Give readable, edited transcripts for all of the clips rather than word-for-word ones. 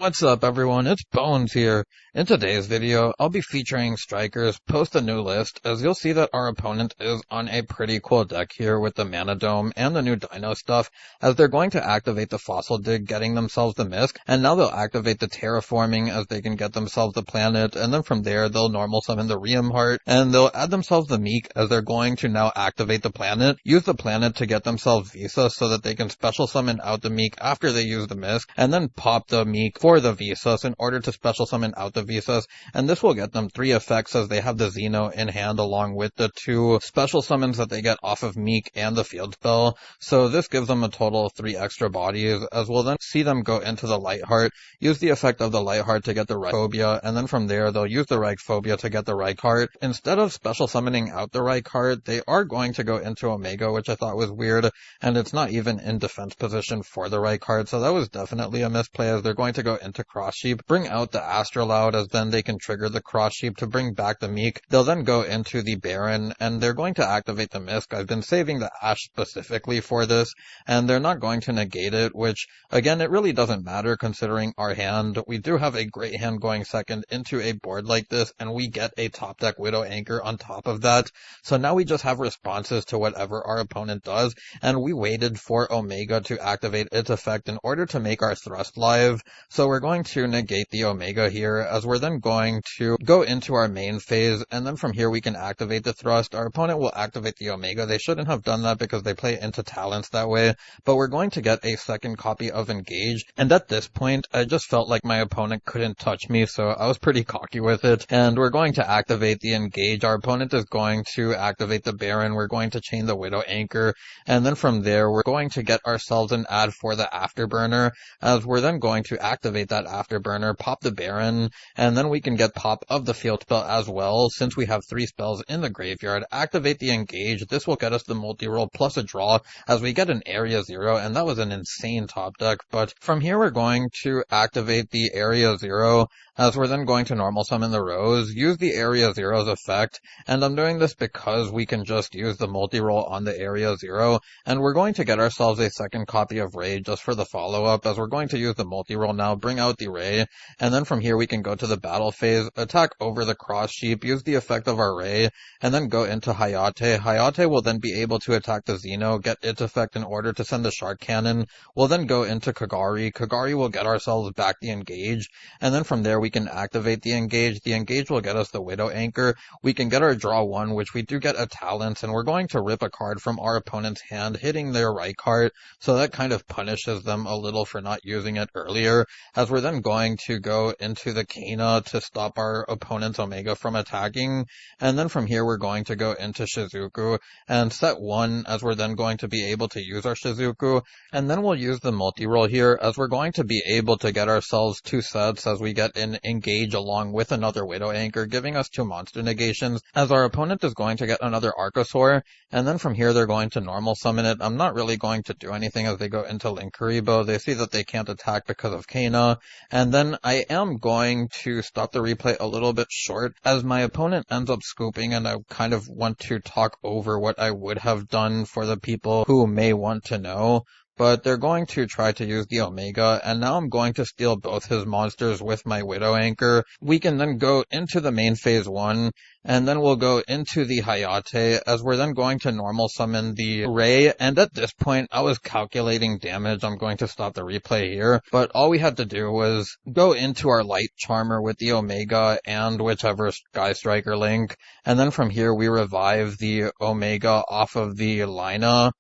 What's up everyone, it's Bones here. In today's video, I'll be featuring strikers post a new list, as you'll see that our opponent is on a pretty cool deck here with the Mana Dome and the new Dino stuff, as they're going to activate the Fossil Dig, getting themselves the Mist, and now they'll activate the Terraforming as they can get themselves the planet, and then from there they'll normal summon the Riem Heart, and they'll add themselves the Meek as they're going to now activate the planet, use the planet to get themselves Visa so that they can special summon out the Meek after they use the Mist, and then pop the Meek for the Visas in order to special summon out the Visas, and this will get them 3 effects as they have the Xeno in hand along with the 2 special summons that they get off of Meek and the field spell, so this gives them a total of 3 extra bodies, as we'll then see them go into the Lightheart, use the effect of the Lightheart to get the Reichphobia, and then from there they'll use the Reichphobia to get the Reichheart. Instead of special summoning out the Reichheart, they are going to go into Omega, which I thought was weird, and it's not even in defense position for the Reichheart, so that was definitely a misplay as they're going to go into Cross Sheep, bring out the Astrolaud as then they can trigger the Cross Sheep to bring back the Meek. They'll then go into the Baron and they're going to activate the Mist. I've been saving the Ash specifically for this, and they're not going to negate it, which again it really doesn't matter considering our hand. We do have a great hand going second into a board like this, and we get a top deck Widow Anchor on top of that, so now we just have responses to whatever our opponent does, and we waited for Omega to activate its effect in order to make our Thrust live, so we're going to negate the Omega here, as we're then going to go into our main phase, and then from here we can activate the Thrust. Our opponent will activate the Omega. They shouldn't have done that because they play into talents that way, but we're going to get a second copy of Engage, and at this point I just felt like my opponent couldn't touch me, so I was pretty cocky with it, and we're going to activate the Engage. Our opponent is going to activate the Baron, we're going to chain the Widow Anchor, and then from there we're going to get ourselves an ad for the Afterburner, as we're then going to activate that Afterburner, pop the Baron, and then we can get pop of the field spell as well, since we have 3 spells in the graveyard. Activate the Engage, this will get us the multi-roll plus a draw, as we get an Area 0, and that was an insane top deck, but from here we're going to activate the Area 0, as we're then going to normal summon the Rose, use the Area 0's effect, and I'm doing this because we can just use the multi-roll on the Area 0, and we're going to get ourselves a second copy of Ray just for the follow-up, as we're going to use the multi-roll now, bring out the Ray, and then from here we can go to the battle phase, attack over the Cross Sheep, use the effect of our Ray, and then go into Hayate. Hayate will then be able to attack the Xeno, get its effect in order to send the Shark Cannon. We'll then go into Kagari. Kagari will get ourselves back the Engage, and then from there we can activate the Engage. The Engage will get us the Widow Anchor. We can get our draw 1, which we do get a talent, and we're going to rip a card from our opponent's hand, hitting their right card, so that kind of punishes them a little for not using it earlier, as we're then going to go into the Kana to stop our opponent's Omega from attacking, and then from here we're going to go into Shizuku and set 1, as we're then going to be able to use our Shizuku, and then we'll use the multi-roll here, as we're going to be able to get ourselves 2 sets, as we get an Engage along with another Widow Anchor, giving us 2 monster negations, as our opponent is going to get another Archosaur, and then from here they're going to normal summon it. I'm not really going to do anything as they go into Linkuriboh. They see that they can't attack because of Kana, and then I am going to stop the replay a little bit short, as my opponent ends up scooping, and I kind of want to talk over what I would have done for the people who may want to know. But they're going to try to use the Omega, and now I'm going to steal both his monsters with my Widow Anchor. We can then go into the main phase 1, and then we'll go into the Hayate, as we're then going to normal summon the Ray, and at this point I was calculating damage. I'm going to stop the replay here, but all we had to do was go into our Light Charmer with the Omega and whichever Sky Striker link, and then from here we revive the Omega off of the Lina,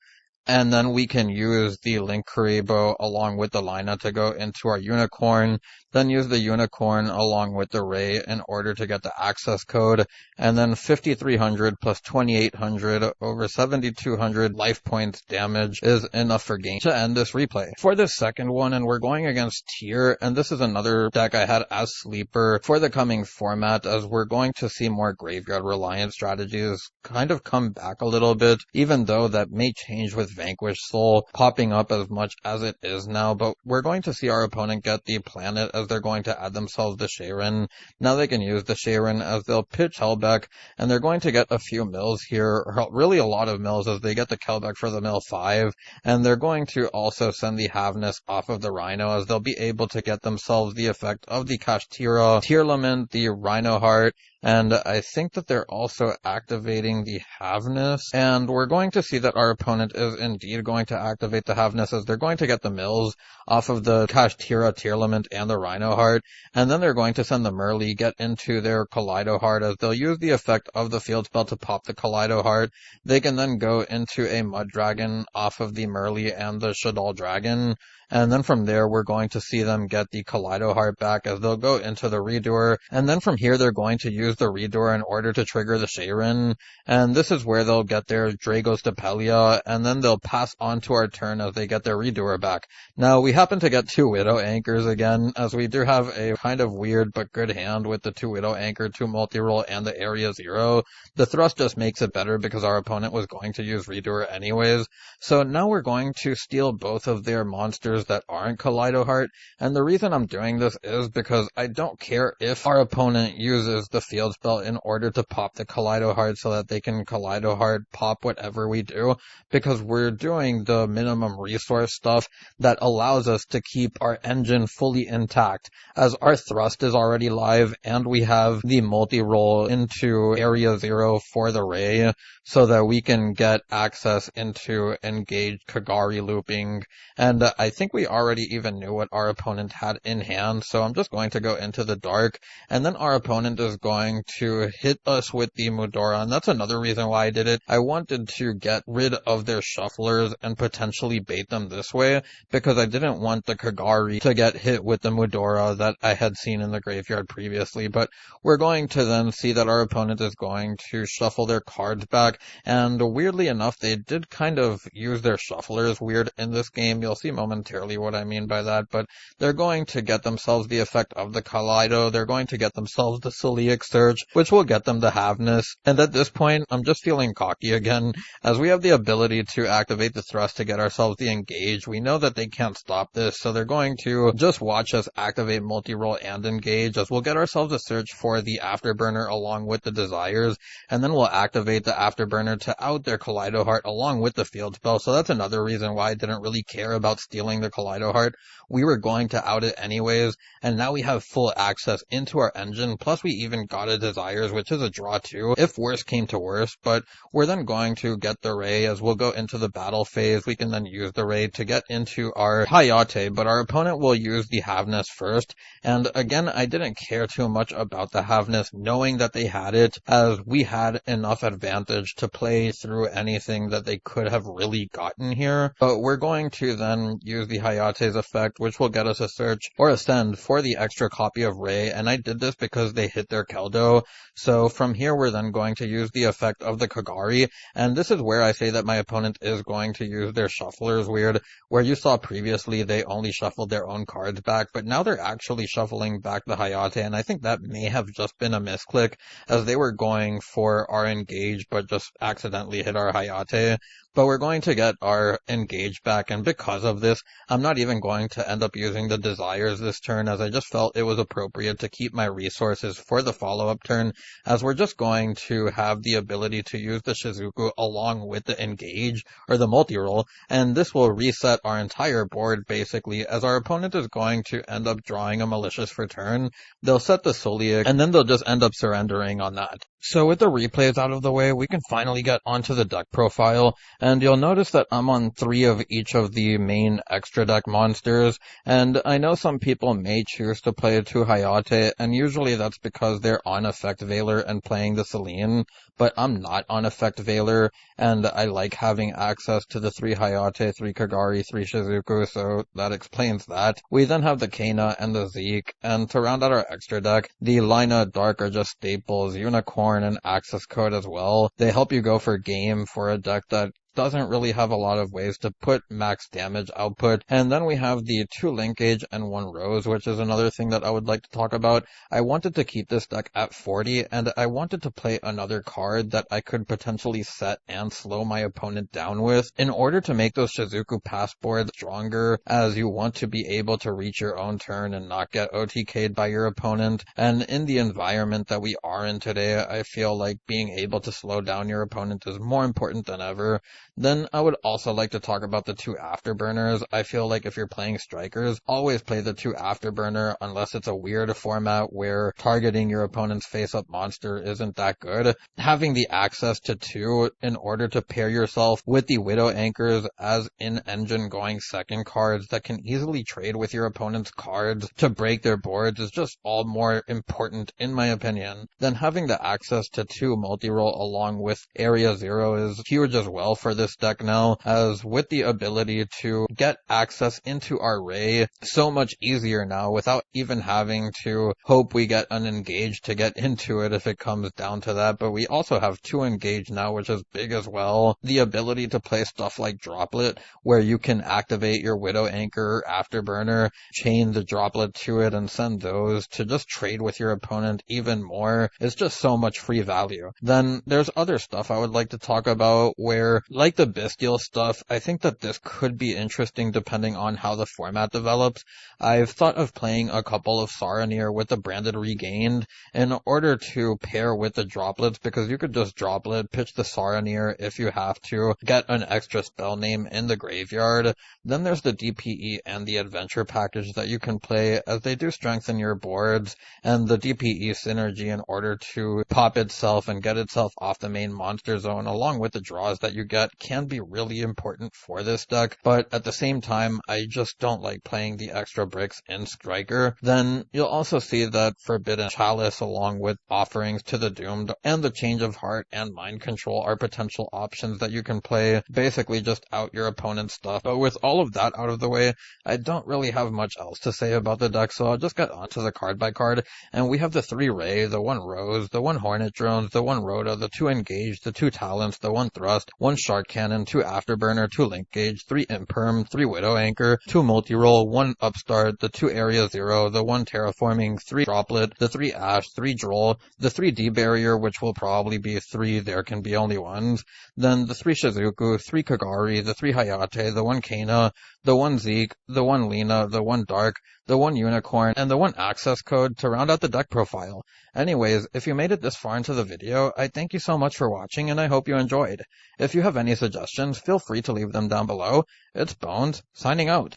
and then we can use the Linkuriboh along with the Lina to go into our Unicorn, then use the Unicorn along with the Ray in order to get the access code, and then 5,300 plus 2,800 over 7,200 life points damage is enough for game to end this replay. For this second one, and we're going against Tyr, and this is another deck I had as sleeper for the coming format, as we're going to see more graveyard reliant strategies kind of come back a little bit, even though that may change with Vanquish Soul popping up as much as it is now, but we're going to see our opponent get the planet as they're going to add themselves the Sharon. Now they can use the Sharon as they'll pitch Hellbeck, and they're going to get a few mills here, really a lot of mills as they get the Kelbeck for the mill 5, and they're going to also send the Havness off of the Rhino as they'll be able to get themselves the effect of the Kashtira, Tearlament, the Rhino Heart, and I think that they're also activating the Havness, and we're going to see that our opponent is indeed going to activate the Havness as they're going to get the mills off of the Kashtira, Tearlament, and the Rhino Heart, and then they're going to send the Merly, get into their Kaleido Heart as they'll use the effect of the field spell to pop the Kaleido Heart. They can then go into a Mud Dragon off of the Merly and the Shadal Dragon, and then from there we're going to see them get the Kaleido Heart back as they'll go into the Redoer, and then from here they're going to use the Redoer in order to trigger the Sharon, and this is where they'll get their Dragos Depelia, and then they'll pass on to our turn as they get their Redoer back. Now we happen to get 2 Widow Anchors again, as we do have a kind of weird but good hand with the 2 Widow Anchor, 2 multi-roll, and the Area 0. The thrust just makes it better because our opponent was going to use Redoer anyways, so now we're going to steal both of their monsters that aren't Kaleido Heart, and the reason I'm doing this is because I don't care if our opponent uses the field spell in order to pop the Kaleido Heart so that they can Kaleido Heart pop whatever we do, because we're doing the minimum resource stuff that allows us to keep our engine fully intact, as our thrust is already live and we have the multi-roll into Area 0 for the Ray, so that we can get access into engaged Kagari looping, and I think we already even knew what our opponent had in hand, so I'm just going to go into the dark, and then our opponent is going to hit us with the Mudora, and that's another reason why I did it. I wanted to get rid of their shufflers and potentially bait them this way, because I didn't want the Kagari to get hit with the Mudora that I had seen in the graveyard previously, but we're going to then see that our opponent is going to shuffle their cards back, and weirdly enough, they did kind of use their shufflers weird in this game. You'll see momentarily what I mean by that, but they're going to get themselves the effect of the Kaleido, they're going to get themselves the Celiac Surge, which will get them the Havness, and at this point, I'm just feeling cocky again, as we have the ability to activate the thrust to get ourselves the engage. We know that they can't stop this, so they're going to just watch us activate multi-roll and engage, as we'll get ourselves a search for the Afterburner along with the Desires, and then we'll activate the Afterburner to out their Kaleido Heart along with the field spell, so that's another reason why I didn't really care about stealing the Kaleido Heart. We were going to out it anyways, and now we have full access into our engine, plus we even got a Desires, which is a draw too, if worse came to worse, but we're then going to get the Ray as we'll go into the battle phase. We can then use the Ray to get into our Hayate, but our opponent will use the Havness first, and again, I didn't care too much about the Havness, knowing that they had it, as we had enough advantage to play through anything that they could have really gotten here, but we're going to then use the Hayate's effect, which will get us a search or a send for the extra copy of Ray, and I did this because they hit their Keldo, so from here we're then going to use the effect of the Kagari, and this is where I say that my opponent is going to use their shufflers weird, where you saw previously they only shuffled their own cards back, but now they're actually shuffling back the Hayate, and I think that may have just been a misclick, as they were going for our engage but just accidentally hit our Hayate. But we're going to get our engage back, and because of this, I'm not even going to end up using the Desires this turn, as I just felt it was appropriate to keep my resources for the follow-up turn, as we're just going to have the ability to use the Shizuku along with the engage, or the multi-roll, and this will reset our entire board basically, as our opponent is going to end up drawing a Malicious for turn. They'll set the Soliac, and then they'll just end up surrendering on that. So with the replays out of the way, we can finally get onto the deck profile, and you'll notice that I'm on 3 of each of the main extra deck monsters, and I know some people may choose to play 2 Hayate, and usually that's because they're on Effect Veiler and playing the Celine, but I'm not on Effect Veiler, and I like having access to the 3 Hayate, 3 Kagari, 3 Shizuku, so that explains that. We then have the Kana and the Zeke, and to round out our extra deck, the Lina Dark are just staples, Unicorn and Access Code as well. They help you go for game for a deck that doesn't really have a lot of ways to put max damage output. And then we have the 2 Link Gauge and 1 Rose, which is another thing that I would like to talk about. I wanted to keep this deck at 40, and I wanted to play another card that I could potentially set and slow my opponent down with in order to make those Shizuku passports stronger, as you want to be able to reach your own turn and not get OTK'd by your opponent. And in the environment that we are in today, I feel like being able to slow down your opponent is more important than ever. Then I would also like to talk about the 2 Afterburners. I feel like if you're playing Strikers, always play the 2 Afterburner unless it's a weird format where targeting your opponent's face-up monster isn't that good. Having the access to 2 in order to pair yourself with the Widow Anchors as in-engine going second cards that can easily trade with your opponent's cards to break their boards is just all more important in my opinion. Then having the access to 2 multi-roll along with Area Zero is huge as well for this deck now, as with the ability to get access into our Ray so much easier now without even having to hope we get unengaged to get into it if it comes down to that. But we also have 2 engage now, which is big as well. The ability to play stuff like Droplet, where you can activate your Widow Anchor Afterburner, chain the Droplet to it, and send those to just trade with your opponent even more. It's just so much free value. Then there's other stuff I would like to talk about where, like the Bestial stuff, I think that this could be interesting depending on how the format develops. I've thought of playing a couple of Saronir with the Branded Regained in order to pair with the Droplets, because you could just Droplet, pitch the Saronir if you have to, get an extra spell name in the graveyard. Then there's the DPE and the Adventure package that you can play, as they do strengthen your boards, and the DPE synergy in order to pop itself and get itself off the main monster zone along with the draws that you get can be really important for this deck. But at the same time, I just don't like playing the extra bricks in Striker. Then you'll also see that Forbidden Chalice along with Offerings to the Doomed and the Change of Heart and Mind Control are potential options that you can play, basically just out your opponent's stuff. But with all of that out of the way, I don't really have much else to say about the deck, so I'll just get onto the card by card. And we have the 3 Ray, the 1 Rose, the 1 Hornet Drones, the 1 Rhoda, the 2 Engage, the 2 Talents, the 1 Thrust, 1 Shark Cannon, 2 Afterburner, 2 Link Gauge, 3 Imperm, 3 Widow Anchor, 2 Multi-Roll, 1 Upstart, the 2 Area Zero, the 1 Terraforming, 3 Droplet, the 3 Ash, 3 Droll, the 3 D-Barrier, which will probably be 3, there can be only ones, then the 3 Shizuku, 3 Kagari, the 3 Hayate, the 1 Kana, the 1 Zeke, the 1 Lina, the 1 Dark, the 1 Unicorn, and the 1 access code to round out the deck profile. Anyways, if you made it this far into the video, I thank you so much for watching and I hope you enjoyed. If you have any suggestions, feel free to leave them down below. It's Bones, signing out.